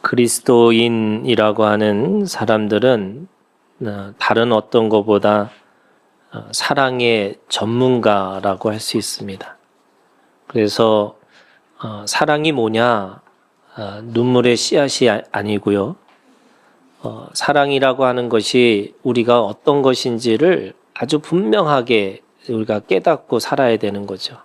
그리스도인이라고 하는 사람들은 다른 어떤 것보다 사랑의 전문가라고 할 수 있습니다. 그래서 사랑이 뭐냐? 눈물의 씨앗이 아니고요. 사랑이라고 하는 것이 우리가 어떤 것인지를 아주 분명하게 우리가 깨닫고 살아야 되는 거죠.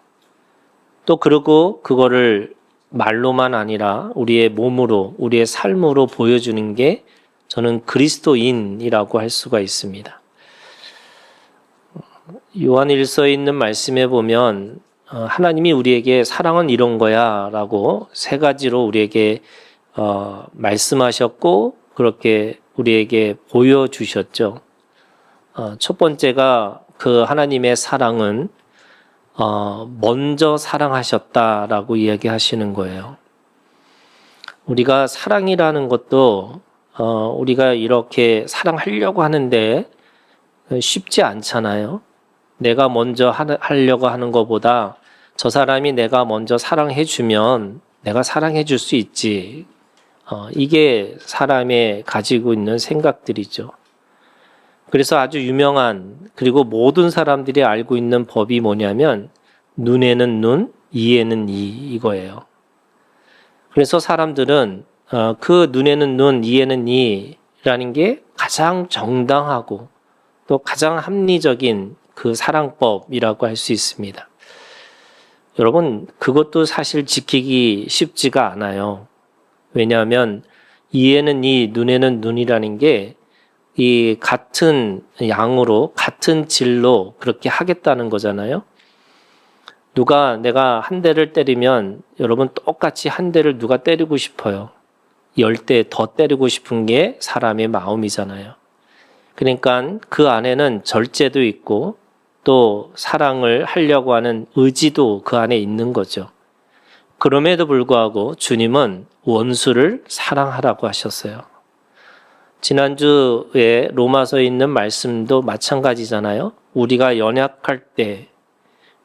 또 그리고 그거를 말로만 아니라 우리의 몸으로, 우리의 삶으로 보여주는 게 저는 그리스도인이라고 할 수가 있습니다. 요한일서에 있는 말씀에 보면 하나님이 우리에게 사랑은 이런 거야 라고 세 가지로 우리에게 말씀하셨고 그렇게 우리에게 보여주셨죠. 첫 번째가 그 하나님의 사랑은 먼저 사랑하셨다라고 이야기하시는 거예요. 우리가 사랑이라는 것도 우리가 이렇게 사랑하려고 하는데 쉽지 않잖아요. 내가 먼저 하려고 하는 것보다 저 사람이 내가 먼저 사랑해 주면 내가 사랑해 줄 수 있지. 이게 사람의 가지고 있는 생각들이죠. 그래서 아주 유명한 그리고 모든 사람들이 알고 있는 법이 뭐냐면 눈에는 눈, 이에는 이 이거예요. 그래서 사람들은 그 눈에는 눈, 이에는 이라는 게 가장 정당하고 또 가장 합리적인 그 사랑법이라고 할 수 있습니다. 여러분, 그것도 사실 지키기 쉽지가 않아요. 왜냐하면 이에는 이, 눈에는 눈이라는 게 이 같은 양으로 같은 질로 그렇게 하겠다는 거잖아요. 내가 한 대를 때리면 여러분 똑같이 한 대를 누가 때리고 싶어요? 10대 더 때리고 싶은 게 사람의 마음이잖아요. 그러니까 그 안에는 절제도 있고 또 사랑을 하려고 하는 의지도 그 안에 있는 거죠. 그럼에도 불구하고 주님은 원수를 사랑하라고 하셨어요. 지난주에 로마서에 있는 말씀도 마찬가지잖아요. 우리가 연약할 때,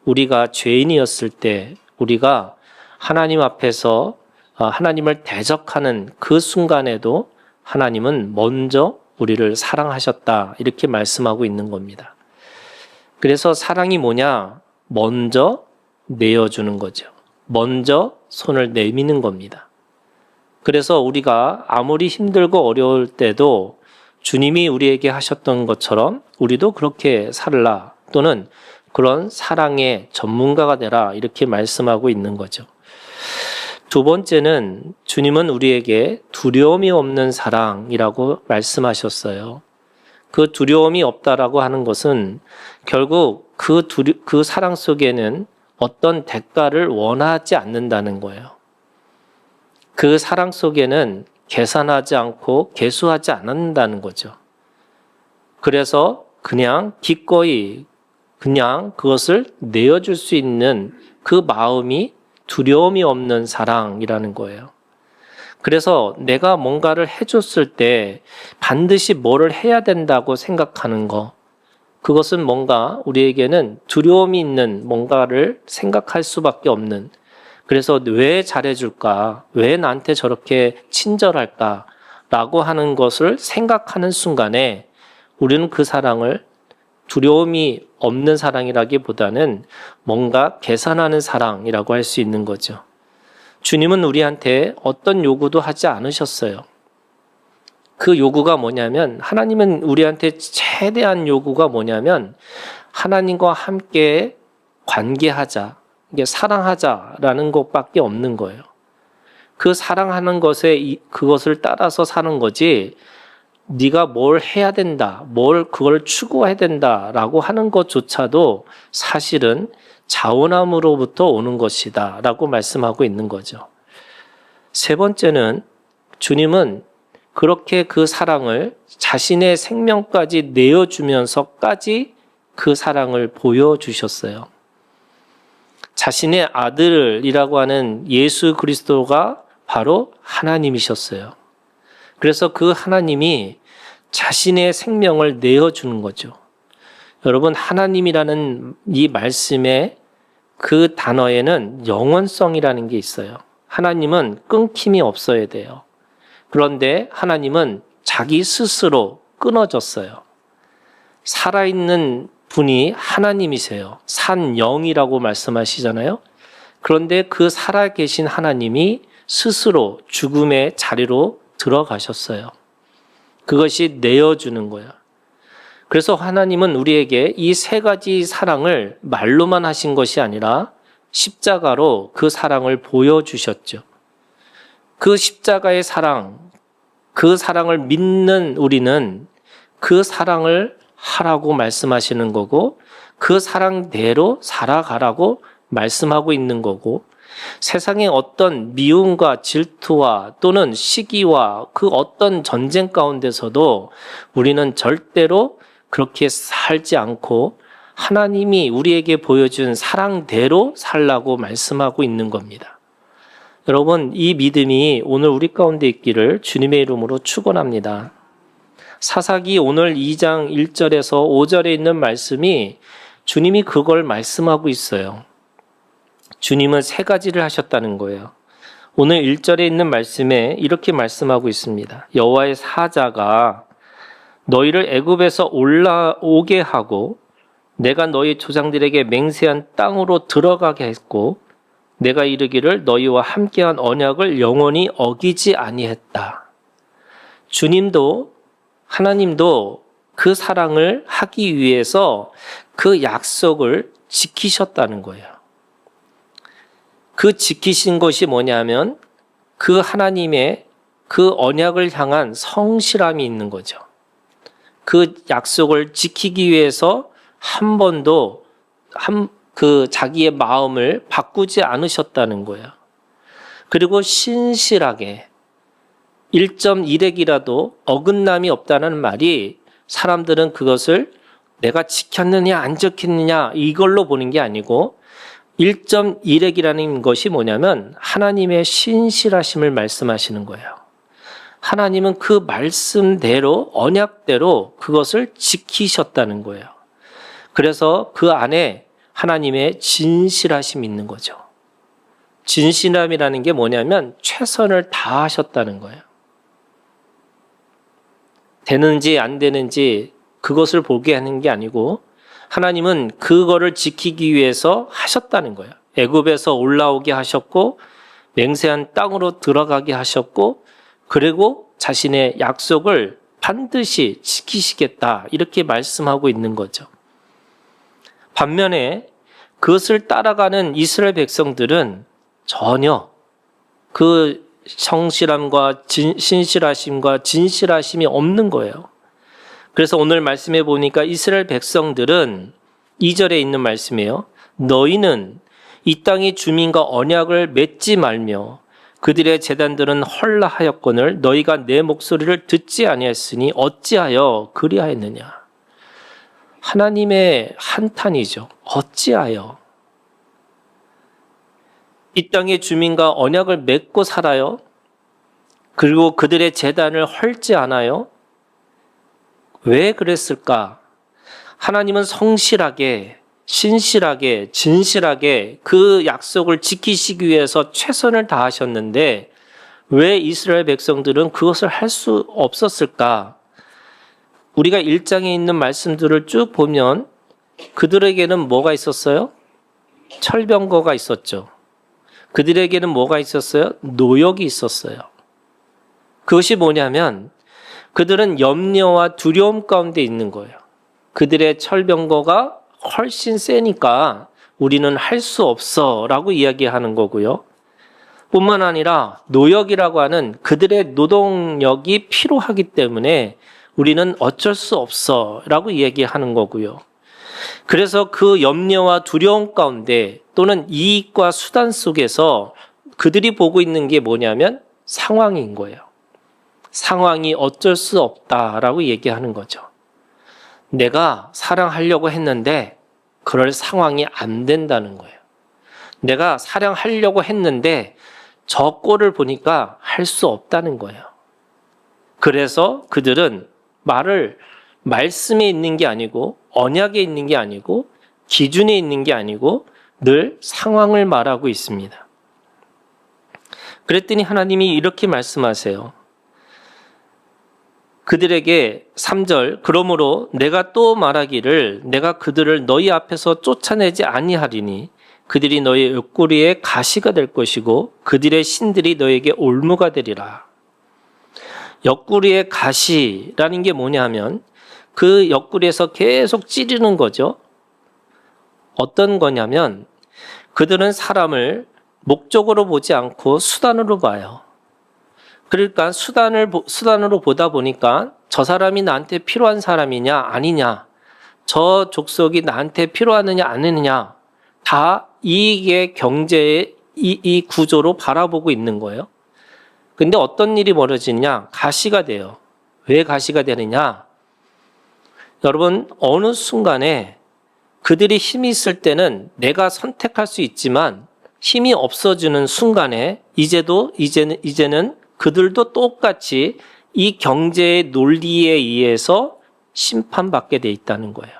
우리가 죄인이었을 때, 우리가 하나님 앞에서 하나님을 대적하는 그 순간에도 하나님은 먼저 우리를 사랑하셨다. 이렇게 말씀하고 있는 겁니다. 그래서 사랑이 뭐냐? 먼저 내어주는 거죠. 먼저 손을 내미는 겁니다. 그래서 우리가 아무리 힘들고 어려울 때도 주님이 우리에게 하셨던 것처럼 우리도 그렇게 살라 또는 그런 사랑의 전문가가 되라 이렇게 말씀하고 있는 거죠. 두 번째는 주님은 우리에게 두려움이 없는 사랑이라고 말씀하셨어요. 그 두려움이 없다라고 하는 것은 결국 그 사랑 속에는 어떤 대가를 원하지 않는다는 거예요. 그 사랑 속에는 계산하지 않고 계수하지 않는다는 거죠. 그래서 그냥 기꺼이 그냥 그것을 내어줄 수 있는 그 마음이 두려움이 없는 사랑이라는 거예요. 그래서 내가 뭔가를 해줬을 때 반드시 뭐를 해야 된다고 생각하는 거, 그것은 뭔가 우리에게는 두려움이 있는 뭔가를 생각할 수밖에 없는, 그래서 왜 잘해줄까? 왜 나한테 저렇게 친절할까? 라고 하는 것을 생각하는 순간에 우리는 그 사랑을 두려움이 없는 사랑이라기보다는 뭔가 계산하는 사랑이라고 할 수 있는 거죠. 주님은 우리한테 어떤 요구도 하지 않으셨어요. 그 요구가 뭐냐면 하나님은 우리한테 최대한 요구가 뭐냐면 하나님과 함께 관계하자. 이게 사랑하자라는 것밖에 없는 거예요. 그 사랑하는 것에 그것을 따라서 사는 거지 네가 뭘 해야 된다, 그걸 추구해야 된다라고 하는 것조차도 사실은 자원함으로부터 오는 것이다 라고 말씀하고 있는 거죠. 세 번째는 주님은 그렇게 그 사랑을 자신의 생명까지 내어주면서까지 그 사랑을 보여주셨어요. 자신의 아들이라고 하는 예수 그리스도가 바로 하나님이셨어요. 그래서 그 하나님이 자신의 생명을 내어주는 거죠. 여러분, 하나님이라는 이 말씀의 그 단어에는 영원성이라는 게 있어요. 하나님은 끊김이 없어야 돼요. 그런데 하나님은 자기 스스로 끊어졌어요. 살아있는 분이 하나님이세요. 산 영이라고 말씀하시잖아요. 그런데 그 살아계신 하나님이 스스로 죽음의 자리로 들어가셨어요. 그것이 내어주는 거야. 그래서 하나님은 우리에게 이 세 가지 사랑을 말로만 하신 것이 아니라 십자가로 그 사랑을 보여주셨죠. 그 십자가의 사랑, 그 사랑을 믿는 우리는 그 사랑을 하라고 말씀하시는 거고 그 사랑대로 살아가라고 말씀하고 있는 거고 세상의 어떤 미움과 질투와 또는 시기와 그 어떤 전쟁 가운데서도 우리는 절대로 그렇게 살지 않고 하나님이 우리에게 보여준 사랑대로 살라고 말씀하고 있는 겁니다. 여러분, 이 믿음이 오늘 우리 가운데 있기를 주님의 이름으로 축원합니다. 사사기 오늘 2장 1절에서 5절에 있는 말씀이 주님이 그걸 말씀하고 있어요. 주님은 세 가지를 하셨다는 거예요. 오늘 1절에 있는 말씀에 이렇게 말씀하고 있습니다. 여호와의 사자가 너희를 애굽에서 올라오게 하고 내가 너희 조상들에게 맹세한 땅으로 들어가게 했고 내가 이르기를 너희와 함께한 언약을 영원히 어기지 아니했다. 주님도 하나님도 그 사랑을 하기 위해서 그 약속을 지키셨다는 거예요. 그 지키신 것이 뭐냐면 그 하나님의 그 언약을 향한 성실함이 있는 거죠. 그 약속을 지키기 위해서 한 번도 그 자기의 마음을 바꾸지 않으셨다는 거예요. 그리고 신실하게 1.1핵이라도 어긋남이 없다는 말이 사람들은 그것을 내가 지켰느냐 안 지켰느냐 이걸로 보는 게 아니고 1.1핵이라는 것이 뭐냐면 하나님의 신실하심을 말씀하시는 거예요. 하나님은 그 말씀대로 언약대로 그것을 지키셨다는 거예요. 그래서 그 안에 하나님의 진실하심이 있는 거죠. 진실함이라는 게 뭐냐면 최선을 다하셨다는 거예요. 되는지 안 되는지 그것을 보게 하는 게 아니고 하나님은 그거를 지키기 위해서 하셨다는 거예요. 애굽에서 올라오게 하셨고 맹세한 땅으로 들어가게 하셨고 그리고 자신의 약속을 반드시 지키시겠다 이렇게 말씀하고 있는 거죠. 반면에 그것을 따라가는 이스라엘 백성들은 전혀 그 성실함과 신실하심과 진실하심이 없는 거예요. 그래서 오늘 말씀해 보니까 이스라엘 백성들은 2절에 있는 말씀이에요. 너희는 이 땅의 주민과 언약을 맺지 말며 그들의 제단들은 헐라하였거늘 너희가 내 목소리를 듣지 아니했으니 어찌하여 그리하였느냐. 하나님의 한탄이죠. 어찌하여 이 땅의 주민과 언약을 맺고 살아요? 그리고 그들의 제단을 헐지 않아요? 왜 그랬을까? 하나님은 성실하게, 신실하게, 진실하게 그 약속을 지키시기 위해서 최선을 다하셨는데 왜 이스라엘 백성들은 그것을 할 수 없었을까? 우리가 1장에 있는 말씀들을 쭉 보면 그들에게는 뭐가 있었어요? 철병거가 있었죠. 그들에게는 뭐가 있었어요? 노역이 있었어요. 그것이 뭐냐면 그들은 염려와 두려움 가운데 있는 거예요. 그들의 철병거가 훨씬 세니까 우리는 할 수 없어 라고 이야기하는 거고요. 뿐만 아니라 노역이라고 하는 그들의 노동력이 필요하기 때문에 우리는 어쩔 수 없어 라고 이야기하는 거고요. 그래서 그 염려와 두려움 가운데 또는 이익과 수단 속에서 그들이 보고 있는 게 뭐냐면 상황인 거예요. 상황이 어쩔 수 없다라고 얘기하는 거죠. 내가 사랑하려고 했는데 그럴 상황이 안 된다는 거예요. 내가 사랑하려고 했는데 저 꼴을 보니까 할 수 없다는 거예요. 그래서 그들은 말씀에 있는 게 아니고 언약에 있는 게 아니고 기준에 있는 게 아니고 늘 상황을 말하고 있습니다. 그랬더니 하나님이 이렇게 말씀하세요. 그들에게 3절 그러므로 내가 또 말하기를 내가 그들을 너희 앞에서 쫓아내지 아니하리니 그들이 너희 옆구리에 가시가 될 것이고 그들의 신들이 너에게 올무가 되리라. 옆구리에 가시라는 게 뭐냐면 그 옆구리에서 계속 찌르는 거죠. 어떤 거냐면 그들은 사람을 목적으로 보지 않고 수단으로 봐요. 그러니까 수단으로 보다 보니까 저 사람이 나한테 필요한 사람이냐 아니냐, 저 족속이 나한테 필요하느냐 아니느냐, 다 이익의 경제의 이 구조로 바라보고 있는 거예요. 근데 어떤 일이 벌어지냐? 가시가 돼요. 왜 가시가 되느냐? 여러분, 어느 순간에 그들이 힘이 있을 때는 내가 선택할 수 있지만 힘이 없어지는 순간에 이제는 그들도 똑같이 이 경제의 논리에 의해서 심판받게 돼 있다는 거예요.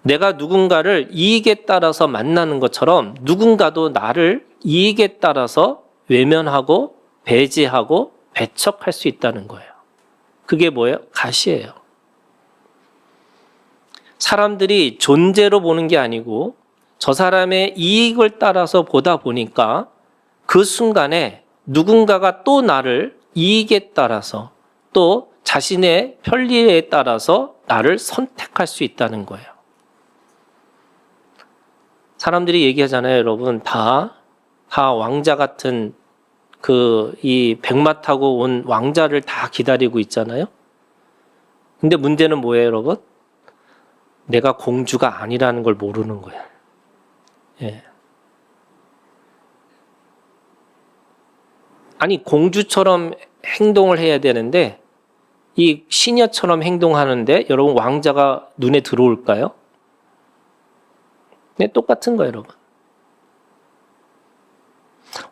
내가 누군가를 이익에 따라서 만나는 것처럼 누군가도 나를 이익에 따라서 외면하고 배제하고 배척할 수 있다는 거예요. 그게 뭐예요? 가시예요. 사람들이 존재로 보는 게 아니고 저 사람의 이익을 따라서 보다 보니까 그 순간에 누군가가 또 나를 이익에 따라서 또 자신의 편리에 따라서 나를 선택할 수 있다는 거예요. 사람들이 얘기하잖아요, 여러분. 다 왕자 같은 이 백마 타고 온 왕자를 다 기다리고 있잖아요. 근데 문제는 뭐예요, 여러분? 내가 공주가 아니라는 걸 모르는 거예요. 예. 아니, 공주처럼 행동을 해야 되는데 이 시녀처럼 행동하는데 여러분 왕자가 눈에 들어올까요? 네, 똑같은 거예요, 여러분.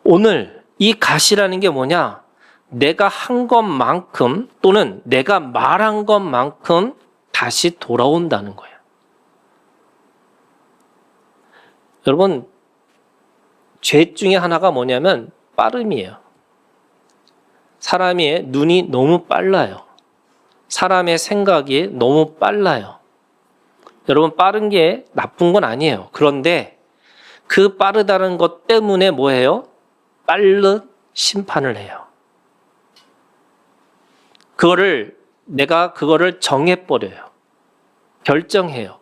오늘 이 가시라는 게 뭐냐? 내가 한 것만큼 또는 내가 말한 것만큼 다시 돌아온다는 거예요. 여러분, 죄 중에 하나가 뭐냐면 빠름이에요. 사람의 눈이 너무 빨라요. 사람의 생각이 너무 빨라요. 여러분, 빠른 게 나쁜 건 아니에요. 그런데 그 빠르다는 것 때문에 뭐예요? 빠른 심판을 해요. 내가 그거를 정해버려요. 결정해요.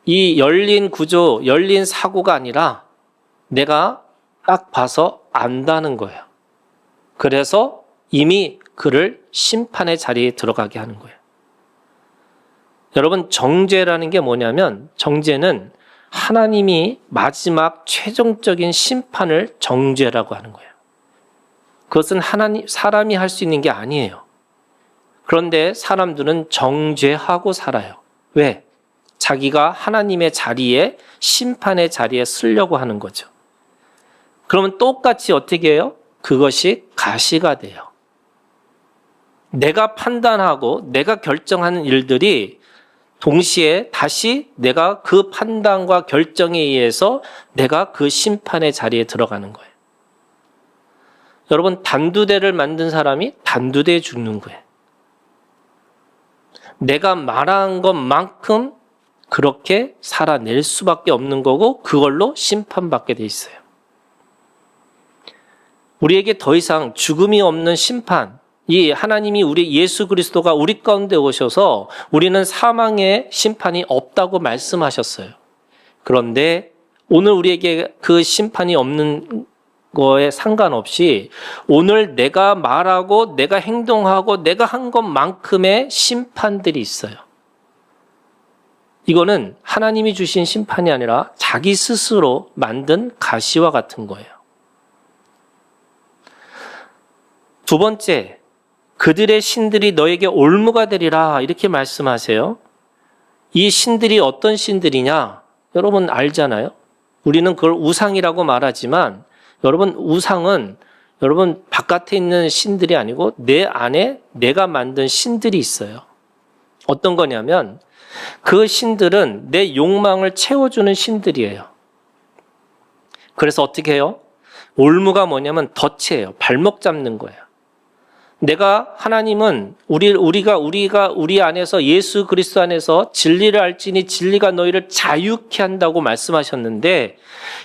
이 열린 구조, 열린 사고가 아니라 내가 딱 봐서 안다는 거예요. 그래서 이미 그를 심판의 자리에 들어가게 하는 거예요. 여러분, 정죄라는 게 뭐냐면 정죄는 하나님이 마지막 최종적인 심판을 정죄라고 하는 거예요. 그것은 사람이 할 수 있는 게 아니에요. 그런데 사람들은 정죄하고 살아요. 왜? 자기가 하나님의 자리에, 심판의 자리에 서려고 하는 거죠. 그러면 똑같이 어떻게 해요? 그것이 가시가 돼요. 내가 판단하고 내가 결정하는 일들이 동시에 다시 내가 그 판단과 결정에 의해서 내가 그 심판의 자리에 들어가는 거예요. 여러분, 단두대를 만든 사람이 단두대에 죽는 거예요. 내가 말한 것만큼 그렇게 살아낼 수밖에 없는 거고 그걸로 심판받게 돼 있어요. 우리에게 더 이상 죽음이 없는 심판, 이 하나님이 우리 예수 그리스도가 우리 가운데 오셔서 우리는 사망의 심판이 없다고 말씀하셨어요. 그런데 오늘 우리에게 그 심판이 없는 거에 상관없이 오늘 내가 말하고 내가 행동하고 내가 한 것만큼의 심판들이 있어요. 이거는 하나님이 주신 심판이 아니라 자기 스스로 만든 가시와 같은 거예요. 두 번째, 그들의 신들이 너에게 올무가 되리라 이렇게 말씀하세요. 이 신들이 어떤 신들이냐? 여러분 알잖아요. 우리는 그걸 우상이라고 말하지만 여러분, 우상은 여러분 바깥에 있는 신들이 아니고 내 안에 내가 만든 신들이 있어요. 어떤 거냐면 그 신들은 내 욕망을 채워주는 신들이에요. 그래서 어떻게 해요? 올무가 뭐냐면 덫이에요. 발목 잡는 거예요. 하나님은 우리가 우리 안에서 예수 그리스도 안에서 진리를 알지니 진리가 너희를 자유케 한다고 말씀하셨는데,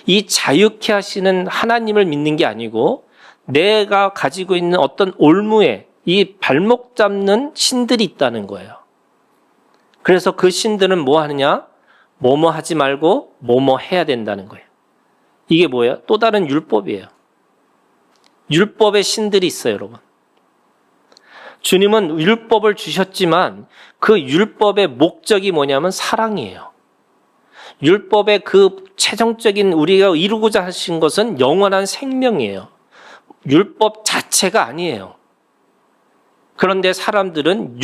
이 자유케 하시는 하나님을 믿는 게 아니고 내가 가지고 있는 어떤 올무에 이 발목 잡는 신들이 있다는 거예요. 그래서 그 신들은 뭐 하느냐? 뭐뭐 하지 말고 뭐뭐 해야 된다는 거예요. 이게 뭐예요? 또 다른 율법이에요. 율법의 신들이 있어요, 여러분. 주님은 율법을 주셨지만 그 율법의 목적이 뭐냐면 사랑이에요. 율법의 그 최종적인 우리가 이루고자 하신 것은 영원한 생명이에요. 율법 자체가 아니에요. 그런데 사람들은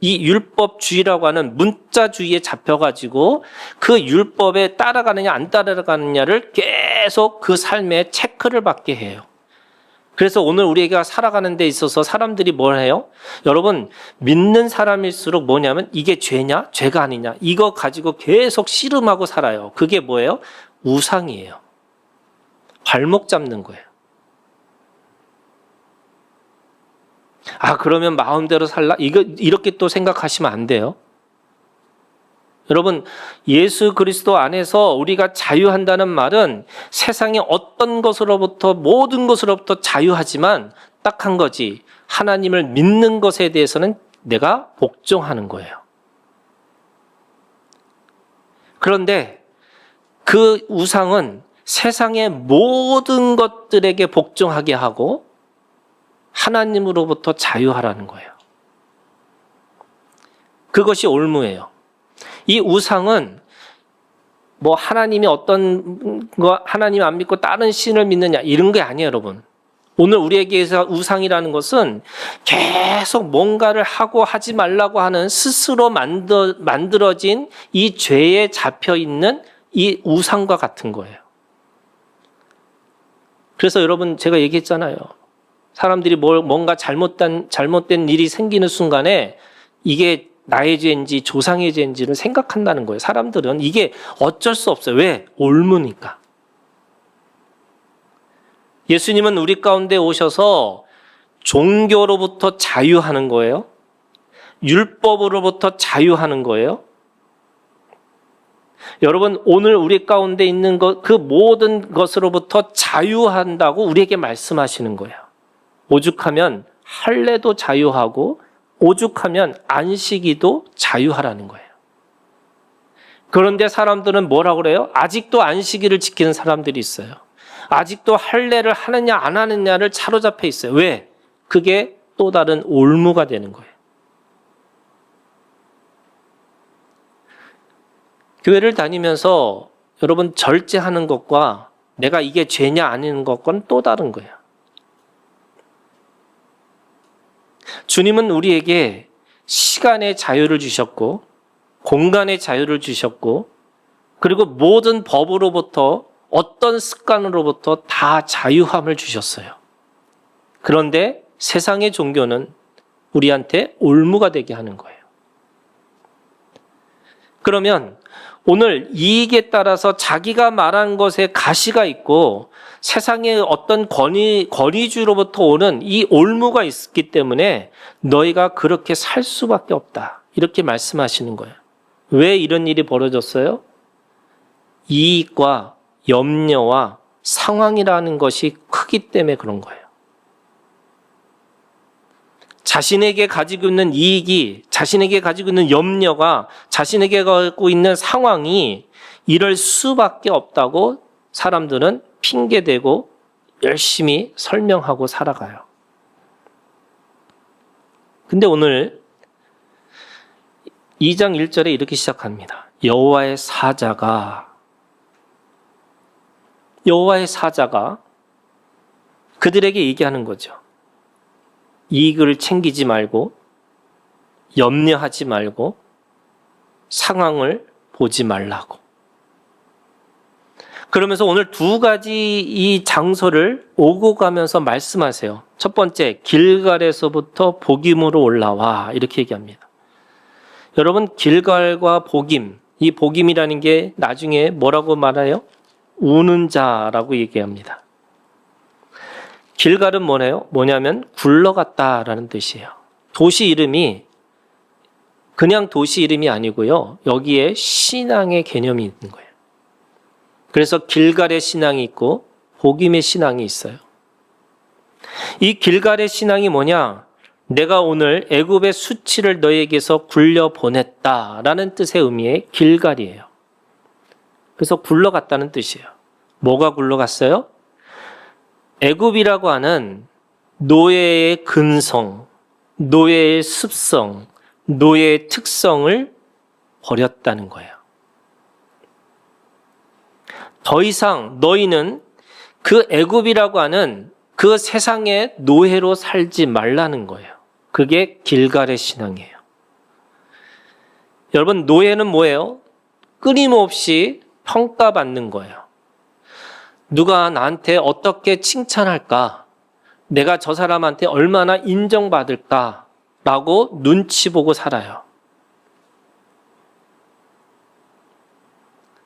이 율법주의라고 하는 문자주의에 잡혀가지고 그 율법에 따라가느냐 안 따라가느냐를 계속 그 삶에 체크를 받게 해요. 그래서 오늘 우리가 살아가는 데 있어서 사람들이 뭘 해요? 여러분, 믿는 사람일수록 뭐냐면 이게 죄냐? 죄가 아니냐? 이거 가지고 계속 씨름하고 살아요. 그게 뭐예요? 우상이에요. 발목 잡는 거예요. 그러면 마음대로 살라? 이렇게 또 생각하시면 안 돼요. 여러분, 예수 그리스도 안에서 우리가 자유한다는 말은 세상의 어떤 것으로부터 모든 것으로부터 자유하지만 딱 한 거지. 하나님을 믿는 것에 대해서는 내가 복종하는 거예요. 그런데 그 우상은 세상의 모든 것들에게 복종하게 하고 하나님으로부터 자유하라는 거예요. 그것이 올무예요. 이 우상은 뭐 하나님이 어떤 거 하나님 안 믿고 다른 신을 믿느냐 이런 게 아니에요, 여러분. 오늘 우리에게서 우상이라는 것은 계속 뭔가를 하고 하지 말라고 하는 스스로 만들어진 이 죄에 잡혀 있는 이 우상과 같은 거예요. 그래서 여러분, 제가 얘기했잖아요. 사람들이 뭔가 잘못된 일이 생기는 순간에 이게 나의 죄인지 조상의 죄인지를 생각한다는 거예요. 사람들은 이게 어쩔 수 없어요. 왜? 올무니까. 예수님은 우리 가운데 오셔서 종교로부터 자유하는 거예요. 율법으로부터 자유하는 거예요. 여러분, 오늘 우리 가운데 있는 그 모든 것으로부터 자유한다고 우리에게 말씀하시는 거예요. 오죽하면 할례도 자유하고 오죽하면 안식일도 자유하라는 거예요. 그런데 사람들은 뭐라고 그래요? 아직도 안식일을 지키는 사람들이 있어요. 아직도 할례를 하느냐 안 하느냐를 사로잡혀 있어요. 왜? 그게 또 다른 올무가 되는 거예요. 교회를 다니면서 여러분, 절제하는 것과 내가 이게 죄냐 아닌 것과는 또 다른 거예요. 주님은 우리에게 시간의 자유를 주셨고 공간의 자유를 주셨고 그리고 모든 법으로부터 어떤 습관으로부터 다 자유함을 주셨어요. 그런데 세상의 종교는 우리한테 올무가 되게 하는 거예요. 그러면 오늘 이익에 따라서 자기가 말한 것에 가시가 있고 세상의 어떤 권위주로부터 오는 이 올무가 있기 때문에 너희가 그렇게 살 수밖에 없다. 이렇게 말씀하시는 거예요. 왜 이런 일이 벌어졌어요? 이익과 염려와 상황이라는 것이 크기 때문에 그런 거예요. 자신에게 가지고 있는 이익이, 자신에게 가지고 있는 염려가, 자신에게 갖고 있는 상황이 이럴 수밖에 없다고 사람들은 핑계대고 열심히 설명하고 살아가요. 근데 오늘 2장 1절에 이렇게 시작합니다. 여호와의 사자가 그들에게 얘기하는 거죠. 이익을 챙기지 말고 염려하지 말고 상황을 보지 말라고. 그러면서 오늘 두 가지 이 장소를 오고 가면서 말씀하세요. 첫 번째, 길갈에서부터 보김으로 올라와, 이렇게 얘기합니다. 여러분, 길갈과 보김, 이 보김이라는 게 나중에 뭐라고 말해요? 우는 자라고 얘기합니다. 길갈은 뭐냐면 굴러갔다라는 뜻이에요. 도시 이름이 그냥 도시 이름이 아니고요. 여기에 신앙의 개념이 있는 거예요. 그래서 길갈의 신앙이 있고 복임의 신앙이 있어요. 이 길갈의 신앙이 뭐냐? 내가 오늘 애굽의 수치를 너에게서 굴려 보냈다라는 뜻의 의미의 길갈이에요. 그래서 굴러갔다는 뜻이에요. 뭐가 굴러갔어요? 애굽이라고 하는 노예의 근성, 노예의 습성, 노예의 특성을 버렸다는 거예요. 더 이상 너희는 그 애굽이라고 하는 그 세상의 노예로 살지 말라는 거예요. 그게 길갈의 신앙이에요. 여러분, 노예는 뭐예요? 끊임없이 평가받는 거예요. 누가 나한테 어떻게 칭찬할까? 내가 저 사람한테 얼마나 인정받을까? 라고 눈치 보고 살아요.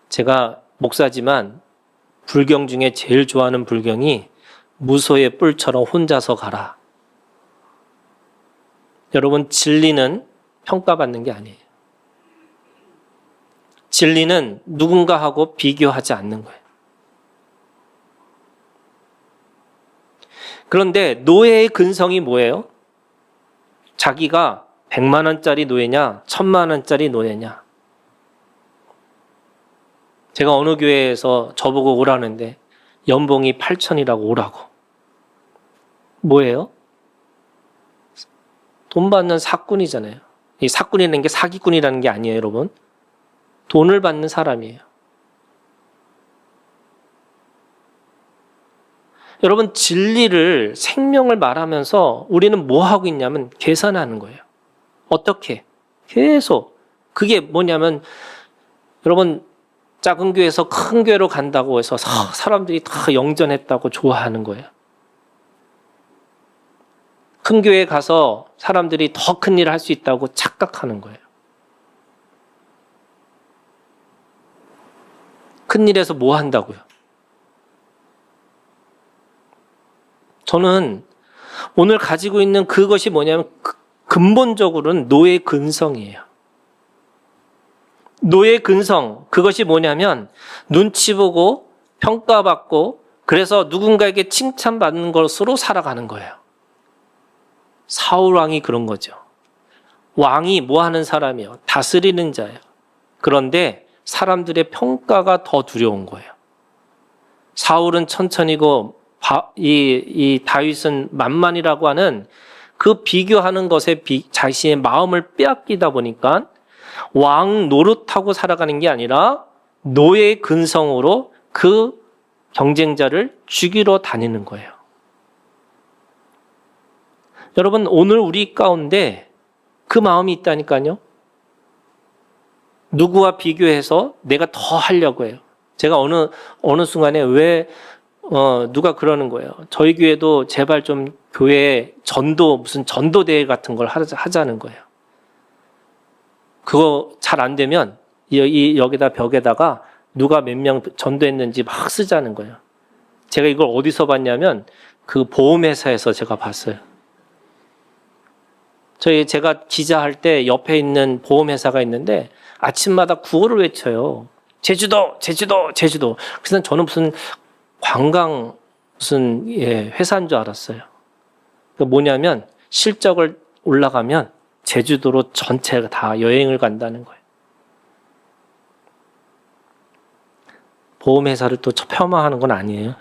제가 목사지만 불경 중에 제일 좋아하는 불경이 무소의 뿔처럼 혼자서 가라. 여러분, 진리는 평가받는 게 아니에요. 진리는 누군가하고 비교하지 않는 거예요. 그런데 노예의 근성이 뭐예요? 자기가 100만 원짜리 노예냐, 1000만 원짜리 노예냐. 제가 어느 교회에서 저보고 오라는데 연봉이 8천이라고 오라고. 뭐예요? 돈 받는 사꾼이잖아요. 이 사꾼이라는 게 사기꾼이라는 게 아니에요, 여러분. 돈을 받는 사람이에요. 여러분, 진리를, 생명을 말하면서 우리는 뭐 하고 있냐면 계산하는 거예요. 어떻게? 계속. 그게 뭐냐면, 여러분, 작은 교회에서 큰 교회로 간다고 해서 사람들이 다 영전했다고 좋아하는 거예요. 큰 교회에 가서 사람들이 더 큰 일을 할 수 있다고 착각하는 거예요. 큰 일에서 뭐 한다고요? 저는 오늘 가지고 있는 그것이 뭐냐면 근본적으로는 노예 근성이에요. 노예 근성, 그것이 뭐냐면 눈치 보고 평가받고 그래서 누군가에게 칭찬받는 것으로 살아가는 거예요. 사울 왕이 그런 거죠. 왕이 뭐 하는 사람이에요? 다스리는 자예요. 그런데 사람들의 평가가 더 두려운 거예요. 사울은 천천히고 이 다윗은 만만이라고 하는 그 비교하는 것에 자신의 마음을 빼앗기다 보니까 왕 노릇하고 살아가는 게 아니라 노예의 근성으로 그 경쟁자를 죽이러 다니는 거예요. 여러분, 오늘 우리 가운데 그 마음이 있다니까요. 누구와 비교해서 내가 더 하려고 해요. 제가 어느 순간에 누가 그러는 거예요. 저희 교회도 제발 좀 교회 무슨 전도대회 같은 걸 하자는 거예요. 그거 잘 안 되면 여기다 벽에다가 누가 몇 명 전도했는지 막 쓰자는 거예요. 제가 이걸 어디서 봤냐면 그 보험회사에서 제가 봤어요. 제가 기자할 때 옆에 있는 보험회사가 있는데 아침마다 구호를 외쳐요. 제주도, 제주도, 제주도. 그래서 저는 무슨 관광 회사인 줄 알았어요. 그러니까 뭐냐면 실적을 올라가면 제주도로 전체가 다 여행을 간다는 거예요. 보험회사를 또 폄하하는 건 아니에요.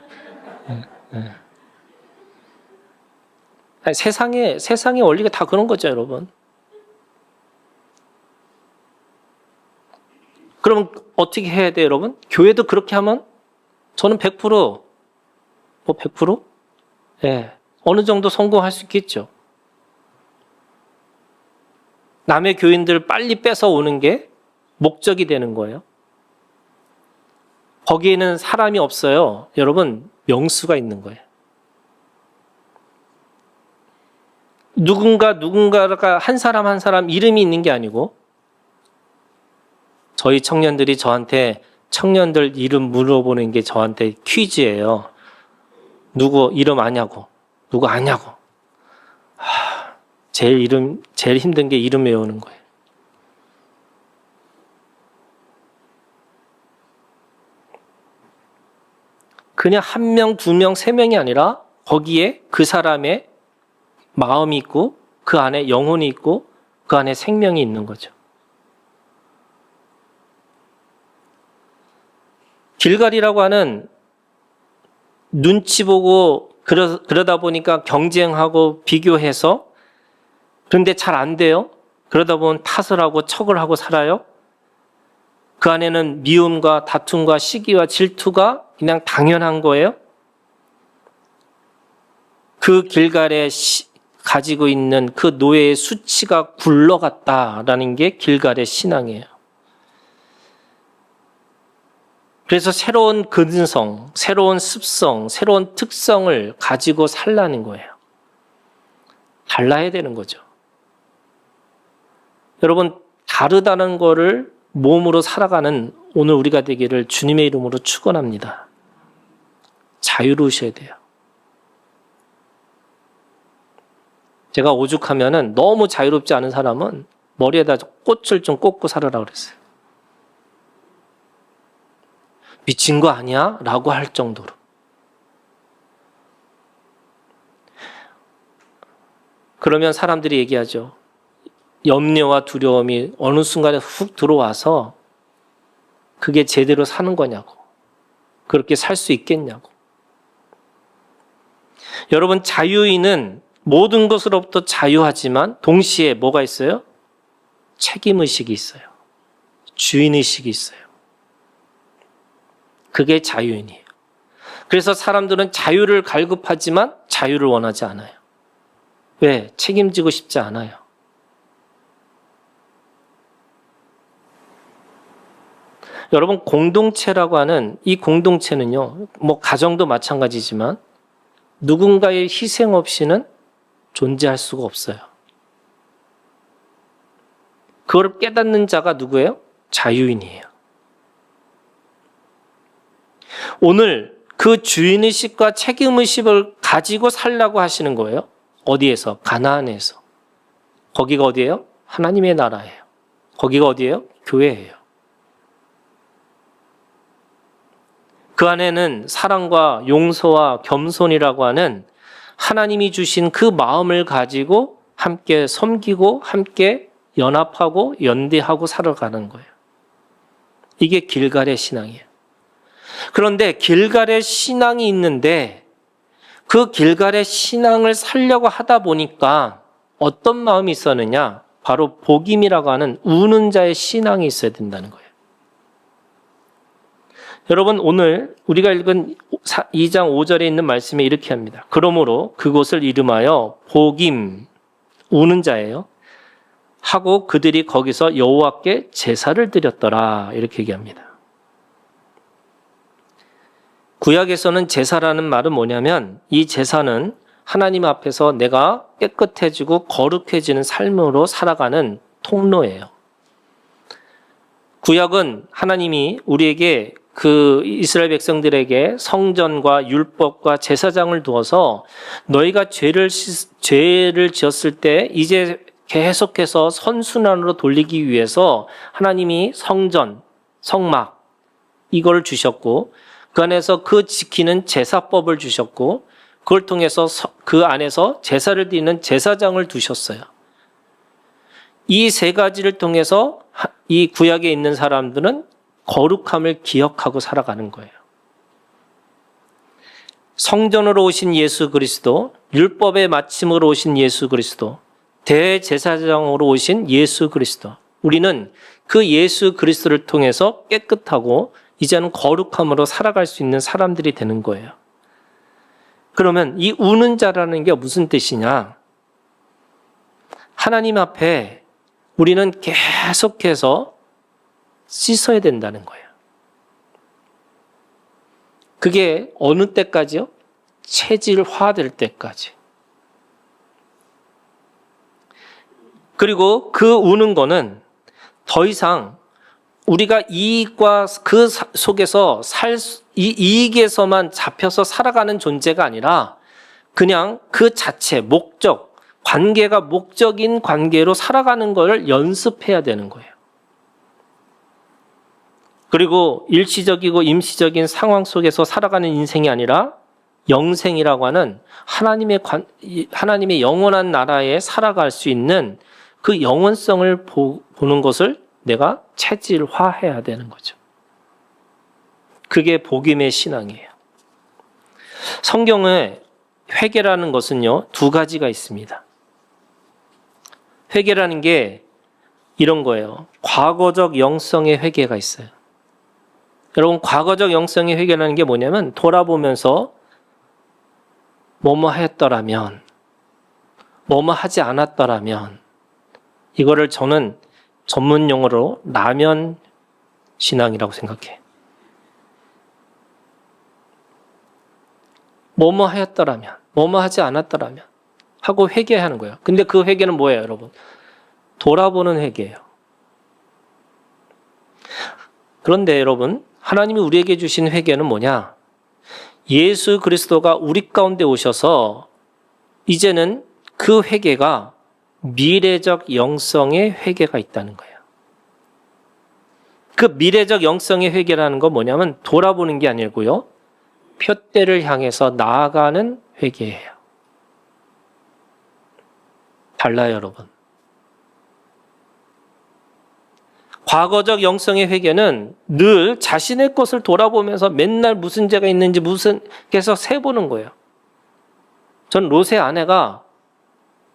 아니, 세상의 원리가 다 그런 거죠, 여러분. 그럼 어떻게 해야 돼요, 여러분? 교회도 그렇게 하면 저는 100%, 100%? 예. 어느 정도 성공할 수 있겠죠. 남의 교인들을 빨리 뺏어오는 게 목적이 되는 거예요. 거기에는 사람이 없어요. 여러분, 명수가 있는 거예요. 누군가가 한 사람 이름이 있는 게 아니고 저희 청년들이 저한테 청년들 이름 물어보는 게 저한테 퀴즈예요. 누구 이름 아냐고. 누구 아냐고. 제일 힘든 게 이름 외우는 거예요. 그냥 한 명, 두 명, 세 명이 아니라 거기에 그 사람의 마음이 있고 그 안에 영혼이 있고 그 안에 생명이 있는 거죠. 길갈이라고 하는 눈치 보고 그러다 보니까 경쟁하고 비교해서 그런데 잘 안 돼요. 그러다 보면 탓을 하고 척을 하고 살아요. 그 안에는 미움과 다툼과 시기와 질투가 그냥 당연한 거예요. 그 길갈에 가지고 있는 그 노예의 수치가 굴러갔다라는 게 길갈의 신앙이에요. 그래서 새로운 근성, 새로운 습성, 새로운 특성을 가지고 살라는 거예요. 달라야 되는 거죠. 여러분, 다르다는 거를 몸으로 살아가는 오늘 우리가 되기를 주님의 이름으로 축원합니다. 자유로우셔야 돼요. 제가 오죽하면은 너무 자유롭지 않은 사람은 머리에다 꽃을 좀 꽂고 살아라 그랬어요. 미친 거 아니야? 라고 할 정도로. 그러면 사람들이 얘기하죠. 염려와 두려움이 어느 순간에 훅 들어와서 그게 제대로 사는 거냐고. 그렇게 살 수 있겠냐고. 여러분, 자유인은 모든 것으로부터 자유하지만 동시에 뭐가 있어요? 책임의식이 있어요. 주인의식이 있어요. 그게 자유인이에요. 그래서 사람들은 자유를 갈급하지만 자유를 원하지 않아요. 왜? 책임지고 싶지 않아요. 여러분, 공동체라고 하는 이 공동체는요, 가정도 마찬가지지만 누군가의 희생 없이는 존재할 수가 없어요. 그걸 깨닫는 자가 누구예요? 자유인이에요. 오늘 그 주인의식과 책임의식을 가지고 살라고 하시는 거예요. 어디에서? 가나안에서. 거기가 어디예요? 하나님의 나라예요. 거기가 어디예요? 교회예요. 그 안에는 사랑과 용서와 겸손이라고 하는 하나님이 주신 그 마음을 가지고 함께 섬기고 함께 연합하고 연대하고 살아가는 거예요. 이게 길갈의 신앙이에요. 그런데 길갈의 신앙이 있는데 그 길갈의 신앙을 살려고 하다 보니까 어떤 마음이 있었느냐? 바로 복임이라고 하는 우는 자의 신앙이 있어야 된다는 거예요. 여러분, 오늘 우리가 읽은 2장 5절에 있는 말씀에 이렇게 합니다. 그러므로 그곳을 이름하여 복임, 우는 자예요. 하고 그들이 거기서 여호와께 제사를 드렸더라. 이렇게 얘기합니다. 구약에서는 제사라는 말은 뭐냐면 이 제사는 하나님 앞에서 내가 깨끗해지고 거룩해지는 삶으로 살아가는 통로예요. 구약은 하나님이 우리에게 그 이스라엘 백성들에게 성전과 율법과 제사장을 두어서 너희가 죄를 지었을 때 이제 계속해서 선순환으로 돌리기 위해서 하나님이 성전, 성막 이걸 주셨고 그 안에서 그 지키는 제사법을 주셨고 그걸 통해서 그 안에서 제사를 드리는 제사장을 두셨어요. 이 세 가지를 통해서 이 구약에 있는 사람들은 거룩함을 기억하고 살아가는 거예요. 성전으로 오신 예수 그리스도, 율법의 마침으로 오신 예수 그리스도, 대제사장으로 오신 예수 그리스도. 우리는 그 예수 그리스도를 통해서 깨끗하고 이제는 거룩함으로 살아갈 수 있는 사람들이 되는 거예요. 그러면 이 우는 자라는 게 무슨 뜻이냐? 하나님 앞에 우리는 계속해서 씻어야 된다는 거예요. 그게 어느 때까지요? 체질화될 때까지. 그리고 그 우는 거는 더 이상 우리가 이익과 그 속에서 이익에서만 잡혀서 살아가는 존재가 아니라 그냥 그 자체, 목적, 관계가 목적인 관계로 살아가는 걸 연습해야 되는 거예요. 그리고 일시적이고 임시적인 상황 속에서 살아가는 인생이 아니라 영생이라고 하는 하나님의 영원한 나라에 살아갈 수 있는 그 영원성을 보는 것을 내가 체질화해야 되는 거죠. 그게 복음의 신앙이에요. 성경에 회개라는 것은요, 두 가지가 있습니다. 회개라는 게 이런 거예요. 과거적 영성의 회개가 있어요. 여러분, 과거적 영성의 회개라는 게 뭐냐면 돌아보면서 뭐뭐 했더라면, 뭐뭐 하지 않았더라면, 이거를 저는 전문 용어로 라면 신앙이라고 생각해. 뭐뭐 하였더라면, 뭐뭐 하지 않았더라면 하고 회개하는 거예요. 근데 그 회개는 뭐예요, 여러분? 돌아보는 회개예요. 그런데 여러분, 하나님이 우리에게 주신 회개는 뭐냐? 예수 그리스도가 우리 가운데 오셔서 이제는 그 회개가 미래적 영성의 회개가 있다는 거예요. 그 미래적 영성의 회개라는 건 뭐냐면 돌아보는 게 아니고요, 표대를 향해서 나아가는 회개예요. 달라요, 여러분. 과거적 영성의 회개는 늘 자신의 것을 돌아보면서 맨날 무슨 죄가 있는지 계속 세보는 거예요. 전 롯의 아내가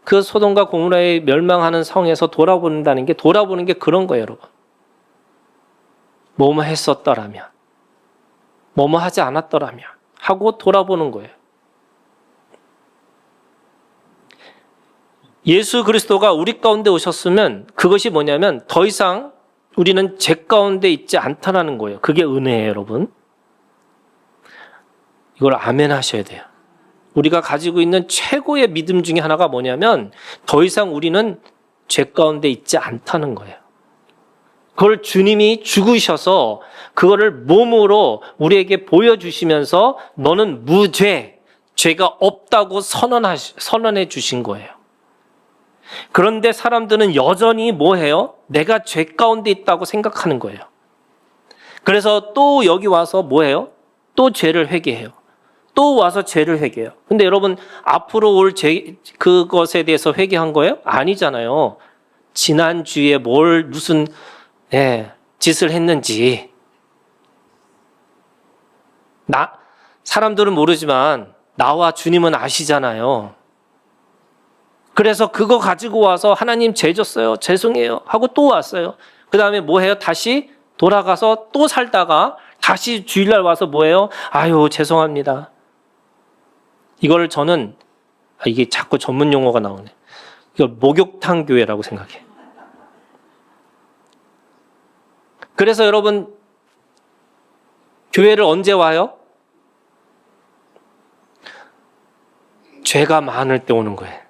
그 소돔과 고모라의 멸망하는 성에서 돌아보는 게 그런 거예요, 여러분. 뭐뭐 했었더라면, 뭐뭐 하지 않았더라면 하고 돌아보는 거예요. 예수 그리스도가 우리 가운데 오셨으면 그것이 뭐냐면 더 이상 우리는 죄 가운데 있지 않다라는 거예요. 그게 은혜예요, 여러분. 이걸 아멘 하셔야 돼요. 우리가 가지고 있는 최고의 믿음 중에 하나가 뭐냐면 더 이상 우리는 죄 가운데 있지 않다는 거예요. 그걸 주님이 죽으셔서 그거를 몸으로 우리에게 보여주시면서 너는 무죄, 죄가 없다고 선언해 주신 거예요. 그런데 사람들은 여전히 뭐해요? 내가 죄 가운데 있다고 생각하는 거예요. 그래서 또 여기 와서 뭐해요? 또 죄를 회개해요. 또 와서 죄를 회개해요. 근데 여러분, 앞으로 올 그것에 대해서 회개한 거예요? 아니잖아요. 지난주에 무슨 짓을 했는지. 사람들은 모르지만 나와 주님은 아시잖아요. 그래서 그거 가지고 와서 하나님 죄 졌어요, 죄송해요 하고 또 왔어요. 그 다음에 뭐해요? 다시 돌아가서 또 살다가 다시 주일날 와서 뭐해요? 아유, 죄송합니다. 이걸 저는, 이게 자꾸 전문 용어가 나오네. 이걸 목욕탕 교회라고 생각해. 그래서 여러분, 교회를 언제 와요? 죄가 많을 때 오는 거예요.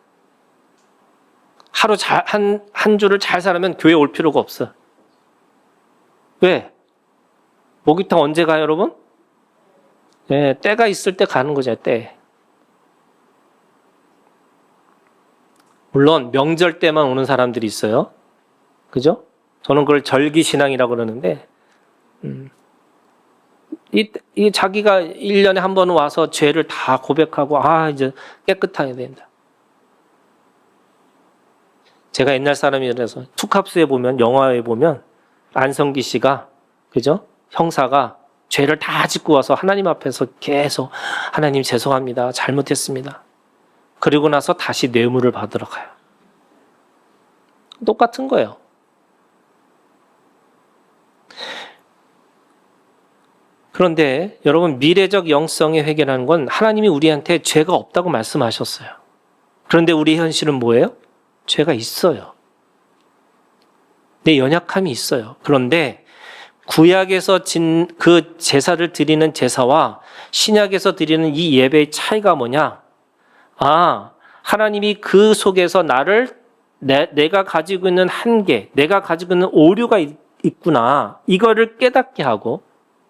하루 한 주를 잘 살면 교회 올 필요가 없어. 왜? 목욕탕 언제 가요, 여러분? 때가 있을 때 가는 거죠, 때. 물론 명절 때만 오는 사람들이 있어요. 그죠? 저는 그걸 절기신앙이라고 그러는데, 이 자기가 1년에 한 번 와서 죄를 다 고백하고, 이제 깨끗해야 된다. 제가 옛날 사람이라서 투캅스에 보면, 영화에 보면 안성기 씨가, 그죠? 형사가 죄를 다 짓고 와서 하나님 앞에서 계속 하나님 죄송합니다, 잘못했습니다. 그리고 나서 다시 뇌물을 받으러 가요. 똑같은 거예요. 그런데 여러분, 미래적 영성의 회개라는 건 하나님이 우리한테 죄가 없다고 말씀하셨어요. 그런데 우리 현실은 뭐예요? 죄가 있어요. 내 연약함이 있어요. 그런데 구약에서 그 제사를 드리는 제사와 신약에서 드리는 이 예배의 차이가 뭐냐? 하나님이 그 속에서 내가 가지고 있는 한계, 내가 가지고 있는 오류가 있구나. 이거를 깨닫게 하고,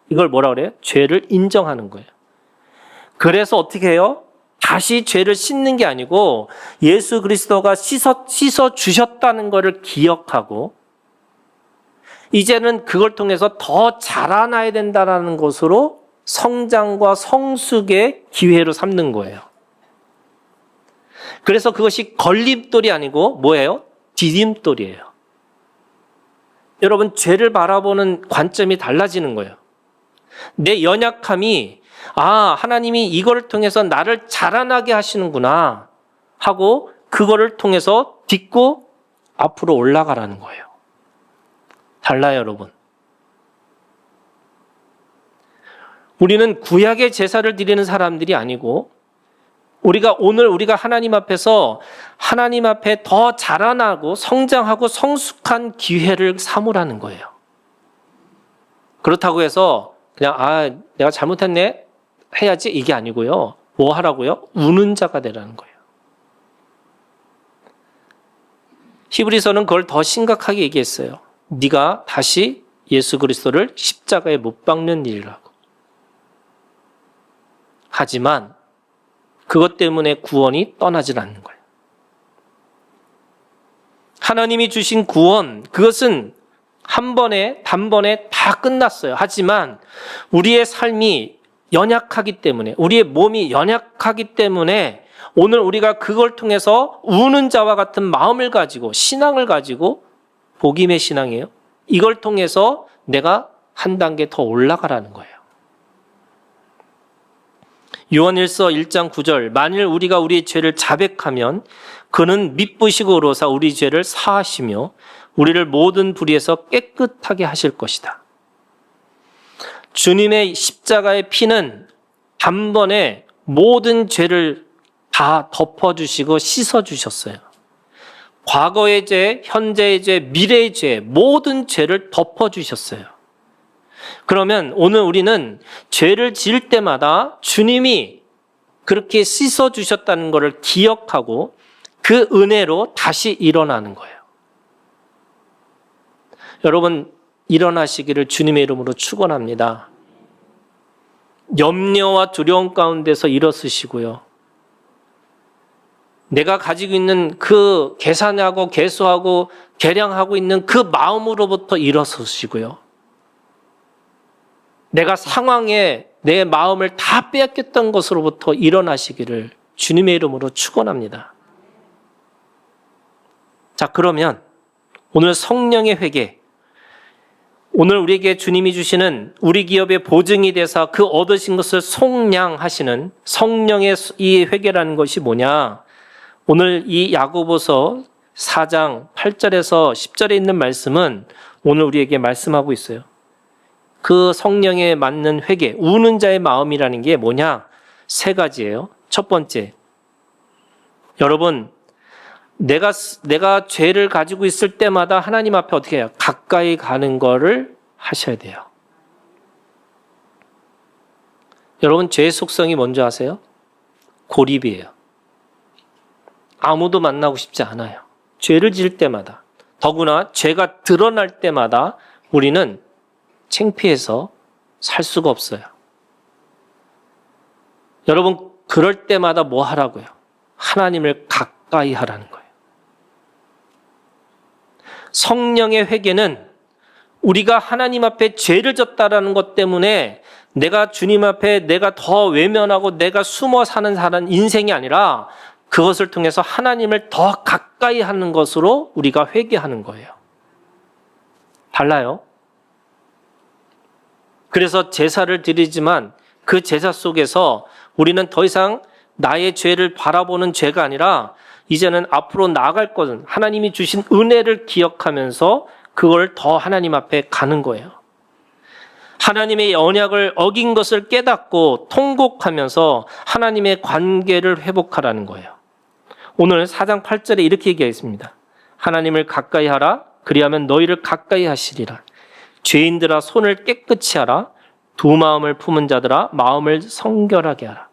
이걸 뭐라 그래요? 죄를 인정하는 거예요. 그래서 어떻게 해요? 다시 죄를 씻는 게 아니고 예수 그리스도가 씻어 주셨다는 것을 기억하고 이제는 그걸 통해서 더 자라나야 된다는 것으로 성장과 성숙의 기회로 삼는 거예요. 그래서 그것이 걸림돌이 아니고 뭐예요? 디딤돌이에요. 여러분, 죄를 바라보는 관점이 달라지는 거예요. 내 연약함이 하나님이 이걸 통해서 나를 자라나게 하시는구나 하고 그거를 통해서 딛고 앞으로 올라가라는 거예요. 달라요, 여러분. 우리는 구약의 제사를 드리는 사람들이 아니고 오늘 우리가 하나님 앞에서 하나님 앞에 더 자라나고 성장하고 성숙한 기회를 삼으라는 거예요. 그렇다고 해서 그냥 내가 잘못했네 해야지 이게 아니고요. 뭐 하라고요? 우는 자가 되라는 거예요. 히브리서는 그걸 더 심각하게 얘기했어요. 네가 다시 예수 그리스도를 십자가에 못 박는 일이라고. 하지만 그것 때문에 구원이 떠나질 않는 거예요. 하나님이 주신 구원, 그것은 단번에 다 끝났어요. 하지만 우리의 삶이 연약하기 때문에, 우리의 몸이 연약하기 때문에 오늘 우리가 그걸 통해서 우는 자와 같은 마음을 가지고 신앙을 가지고 복음의 신앙이에요. 이걸 통해서 내가 한 단계 더 올라가라는 거예요. 요한일서 1장 9절 만일 우리가 우리의 죄를 자백하면 그는 미쁘시고 의로사 우리 죄를 사하시며 우리를 모든 불의에서 깨끗하게 하실 것이다. 주님의 십자가의 피는 단번에 모든 죄를 다 덮어주시고 씻어주셨어요. 과거의 죄, 현재의 죄, 미래의 죄, 모든 죄를 덮어주셨어요. 그러면 오늘 우리는 죄를 지을 때마다 주님이 그렇게 씻어주셨다는 것을 기억하고 그 은혜로 다시 일어나는 거예요. 여러분, 일어나시기를 주님의 이름으로 축원합니다. 염려와 두려움 가운데서 일어서시고요. 내가 가지고 있는 그 계산하고 계수하고 계량하고 있는 그 마음으로부터 일어서시고요. 내가 상황에 내 마음을 다 빼앗겼던 것으로부터 일어나시기를 주님의 이름으로 축원합니다. 자, 그러면 오늘 성령의 회개, 오늘 우리에게 주님이 주시는 우리 기업의 보증이 돼서 그 얻으신 것을 속량하시는 성령의 이 회개라는 것이 뭐냐? 오늘 이 야고보서 4장 8절에서 10절에 있는 말씀은 오늘 우리에게 말씀하고 있어요. 그 성령에 맞는 회개, 우는 자의 마음이라는 게 뭐냐? 3가지예요. 첫 번째, 여러분, 내가 죄를 가지고 있을 때마다 하나님 앞에 어떻게 해요? 가까이 가는 거를 하셔야 돼요. 여러분, 죄의 속성이 뭔지 아세요? 고립이에요. 아무도 만나고 싶지 않아요. 죄를 지을 때마다, 더구나 죄가 드러날 때마다 우리는 창피해서 살 수가 없어요. 여러분, 그럴 때마다 뭐 하라고요? 하나님을 가까이 하라는 거예요. 성령의 회개는 우리가 하나님 앞에 죄를 졌다라는 것 때문에 내가 주님 앞에 내가 더 외면하고 내가 숨어 사는 인생이 아니라 그것을 통해서 하나님을 더 가까이 하는 것으로 우리가 회개하는 거예요. 달라요. 그래서 제사를 드리지만 그 제사 속에서 우리는 더 이상 나의 죄를 바라보는 죄가 아니라 이제는 앞으로 나아갈 것은 하나님이 주신 은혜를 기억하면서 그걸 더 하나님 앞에 가는 거예요. 하나님의 언약을 어긴 것을 깨닫고 통곡하면서 하나님의 관계를 회복하라는 거예요. 오늘 4장 8절에 이렇게 얘기했습니다. 하나님을 가까이 하라. 그리하면 너희를 가까이 하시리라. 죄인들아 손을 깨끗이 하라. 두 마음을 품은 자들아 마음을 성결하게 하라.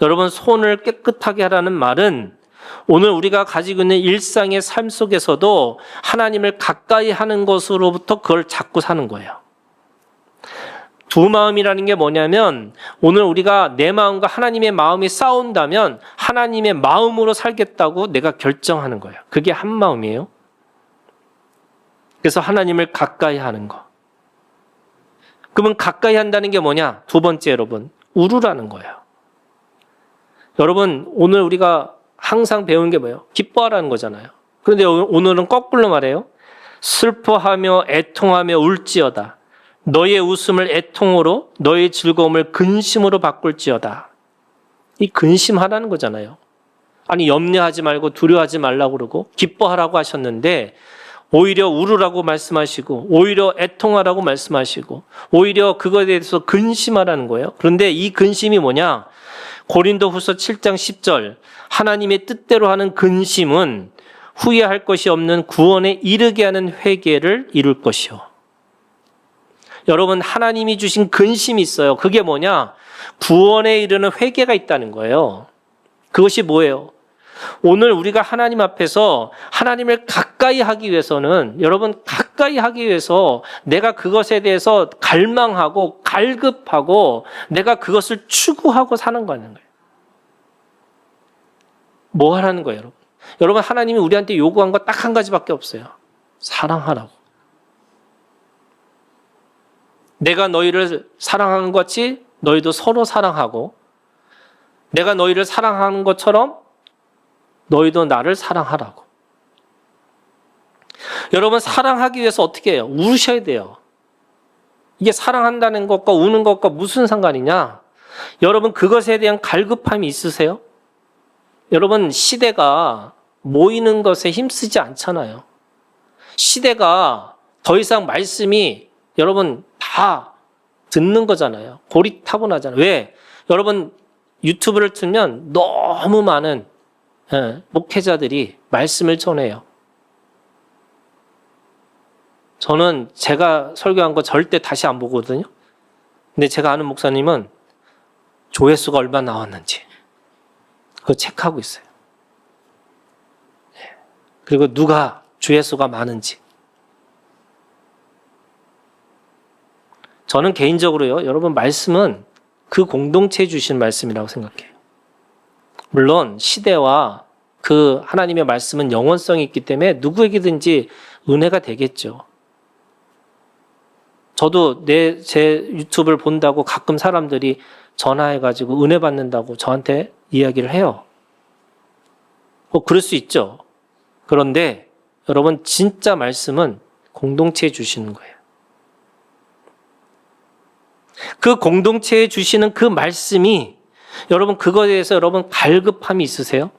여러분, 손을 깨끗하게 하라는 말은 오늘 우리가 가지고 있는 일상의 삶 속에서도 하나님을 가까이 하는 것으로부터 그걸 잡고 사는 거예요. 두 마음이라는 게 뭐냐면 오늘 우리가 내 마음과 하나님의 마음이 싸운다면 하나님의 마음으로 살겠다고 내가 결정하는 거예요. 그게 한 마음이에요. 그래서 하나님을 가까이 하는 거. 그러면 가까이 한다는 게 뭐냐? 두 번째 여러분, 우르라는 거예요. 여러분 오늘 우리가 항상 배운 게 뭐예요? 기뻐하라는 거잖아요. 그런데 오늘은 거꾸로 말해요. 슬퍼하며 애통하며 울지어다. 너의 웃음을 애통으로 너의 즐거움을 근심으로 바꿀지어다. 이 근심하라는 거잖아요. 아니 염려하지 말고 두려워하지 말라고 그러고 기뻐하라고 하셨는데 오히려 울으라고 말씀하시고 오히려 애통하라고 말씀하시고 오히려 그거에 대해서 근심하라는 거예요. 그런데 이 근심이 뭐냐? 고린도후서 7장 10절 하나님의 뜻대로 하는 근심은 후회할 것이 없는 구원에 이르게 하는 회개를 이룰 것이요. 여러분 하나님이 주신 근심이 있어요. 그게 뭐냐? 구원에 이르는 회개가 있다는 거예요. 그것이 뭐예요? 오늘 우리가 하나님 앞에서 하나님을 가까이 하기 위해서는 여러분 가까이 하기 위해서 내가 그것에 대해서 갈망하고 갈급하고 내가 그것을 추구하고 사는 거는 거예요. 뭐 하라는 거예요, 여러분? 여러분 하나님이 우리한테 요구한 거 딱 한 가지밖에 없어요. 사랑하라고. 내가 너희를 사랑하는 것 같이 너희도 서로 사랑하고 내가 너희를 사랑하는 것처럼 너희도 나를 사랑하라고. 여러분 사랑하기 위해서 어떻게 해요? 우셔야 돼요. 이게 사랑한다는 것과 우는 것과 무슨 상관이냐? 여러분 그것에 대한 갈급함이 있으세요? 여러분 시대가 모이는 것에 힘쓰지 않잖아요. 시대가 더 이상 말씀이 여러분 다 듣는 거잖아요. 고리타분하잖아요. 왜? 여러분 유튜브를 틀면 너무 많은 목회자들이 말씀을 전해요. 저는 제가 설교한 거 절대 다시 안 보거든요. 근데 제가 아는 목사님은 조회수가 얼마나 나왔는지 그거 체크하고 있어요. 그리고 누가 조회수가 많은지. 저는 개인적으로요, 여러분 말씀은 그 공동체에 주신 말씀이라고 생각해요. 물론 시대와 그 하나님의 말씀은 영원성이 있기 때문에 누구에게든지 은혜가 되겠죠. 저도 제 유튜브를 본다고 가끔 사람들이 전화해가지고 은혜 받는다고 저한테 이야기를 해요. 그럴 수 있죠. 그런데 여러분 진짜 말씀은 공동체에 주시는 거예요. 그 공동체에 주시는 그 말씀이 여러분 그거에 대해서 여러분 갈급함이 있으세요?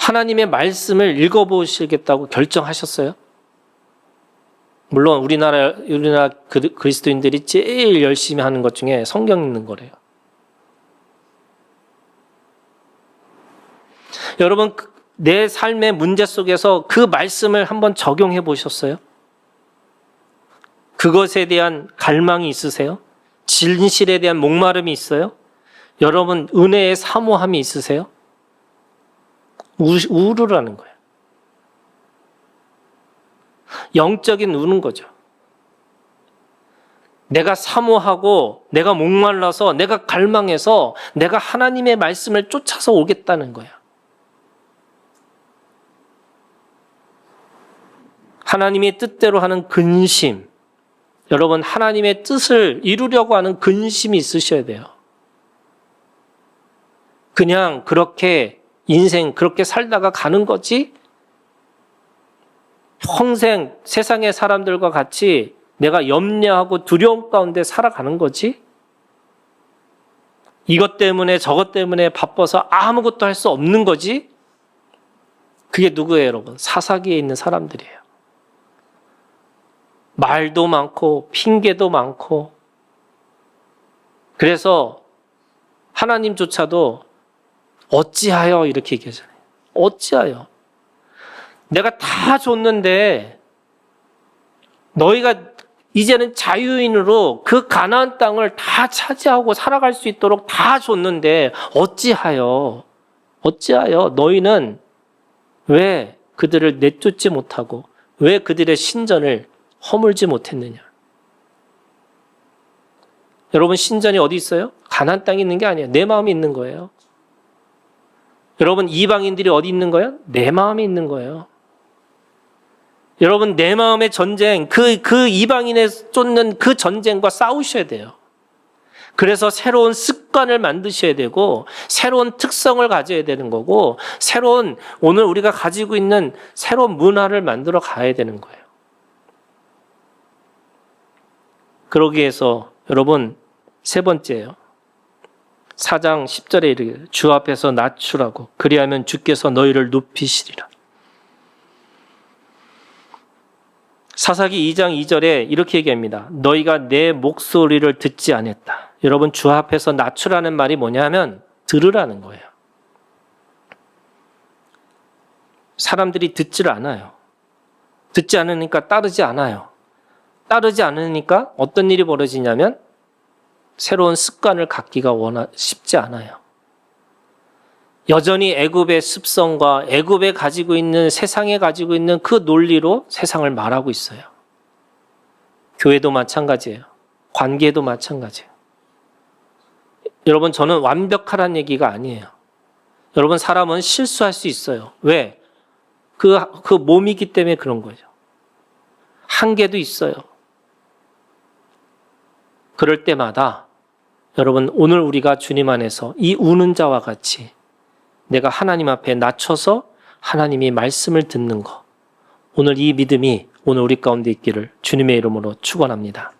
하나님의 말씀을 읽어보시겠다고 결정하셨어요? 물론 우리나라 그리스도인들이 제일 열심히 하는 것 중에 성경 읽는 거래요. 여러분 내 삶의 문제 속에서 그 말씀을 한번 적용해 보셨어요? 그것에 대한 갈망이 있으세요? 진실에 대한 목마름이 있어요? 여러분 은혜의 사모함이 있으세요? 우르라는 거예요. 영적인 우는 거죠. 내가 사모하고 내가 목말라서 내가 갈망해서 내가 하나님의 말씀을 쫓아서 오겠다는 거야. 하나님의 뜻대로 하는 근심. 여러분 하나님의 뜻을 이루려고 하는 근심이 있으셔야 돼요. 그냥 그렇게 인생 그렇게 살다가 가는 거지 평생 세상의 사람들과 같이 내가 염려하고 두려움 가운데 살아가는 거지? 이것 때문에 저것 때문에 바빠서 아무것도 할 수 없는 거지? 그게 누구예요, 여러분? 사사기에 있는 사람들이에요. 말도 많고 핑계도 많고 그래서 하나님조차도 어찌하여 이렇게 얘기하잖아요. 어찌하여? 내가 다 줬는데 너희가 이제는 자유인으로 그 가나안 땅을 다 차지하고 살아갈 수 있도록 다 줬는데 어찌하여 너희는 왜 그들을 내쫓지 못하고 왜 그들의 신전을 허물지 못했느냐. 여러분, 신전이 어디 있어요? 가나안 땅에 있는 게 아니에요. 내 마음에 있는 거예요. 여러분, 이방인들이 어디 있는 거예요? 내 마음에 있는 거예요. 여러분, 내 마음의 전쟁, 그 이방인에 쫓는 그 전쟁과 싸우셔야 돼요. 그래서 새로운 습관을 만드셔야 되고, 새로운 특성을 가져야 되는 거고, 새로운, 오늘 우리가 가지고 있는 새로운 문화를 만들어 가야 되는 거예요. 그러기 위해서 여러분, 세 번째예요. 4장 10절에 이르기를 주 앞에서 낮추라고, 그리하면 주께서 너희를 높이시리라. 사사기 2장 2절에 이렇게 얘기합니다. 너희가 내 목소리를 듣지 않았다. 여러분, 주 앞에서 낮추라는 말이 뭐냐면 들으라는 거예요. 사람들이 듣지를 않아요. 듣지 않으니까 따르지 않아요. 따르지 않으니까 어떤 일이 벌어지냐면 새로운 습관을 갖기가 쉽지 않아요. 여전히 애굽의 습성과 애굽에 가지고 있는, 세상에 가지고 있는 그 논리로 세상을 말하고 있어요. 교회도 마찬가지예요. 관계도 마찬가지예요. 여러분, 저는 완벽하란 얘기가 아니에요. 여러분, 사람은 실수할 수 있어요. 왜? 그 몸이기 때문에 그런 거죠. 한계도 있어요. 그럴 때마다 여러분, 오늘 우리가 주님 안에서 이 우는 자와 같이 내가 하나님 앞에 낮춰서 하나님이 말씀을 듣는 것, 오늘 이 믿음이 오늘 우리 가운데 있기를 주님의 이름으로 축원합니다.